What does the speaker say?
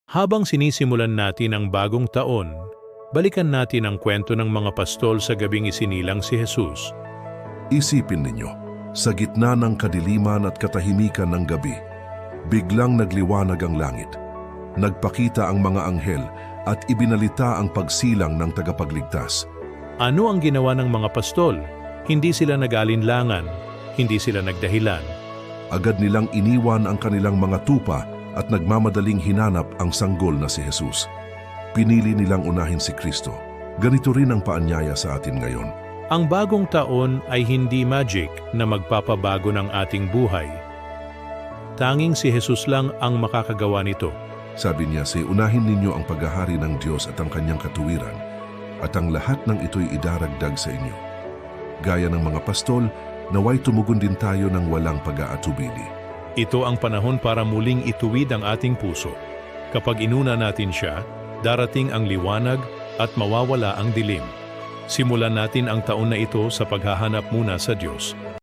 Habang sinisimulan natin ang bagong taon, balikan natin ang kwento ng mga pastol sa gabing isinilang si Jesus. Isipin ninyo, sa gitna ng kadiliman at katahimikan ng gabi, biglang nagliwanag ang langit. Nagpakita ang mga anghel at ibinalita ang pagsilang ng tagapagligtas. Ano ang ginawa ng mga pastol? Hindi sila nag-alinlangan, hindi sila nagdahilan. Agad nilang iniwan ang kanilang mga tupa at nagmamadaling hinanap ang sanggol na si Jesus. Pinili nilang unahin si Kristo. Ganito rin ang paanyaya sa atin ngayon. Ang bagong taon ay hindi magic na magpapabago ng ating buhay. Tanging si Jesus lang ang makakagawa nito. Sabi niya, unahin ninyo ang paghahari ng Diyos at ang kanyang katuwiran, at ang lahat ng ito'y idaragdag sa inyo. Gaya ng mga pastol, naway tumugon din tayo ng walang pag-aatubili. Ito ang panahon para muling ituwid ang ating puso. Kapag inuna natin siya, darating ang liwanag at mawawala ang dilim. Simulan natin ang taon na ito sa paghahanap muna sa Diyos.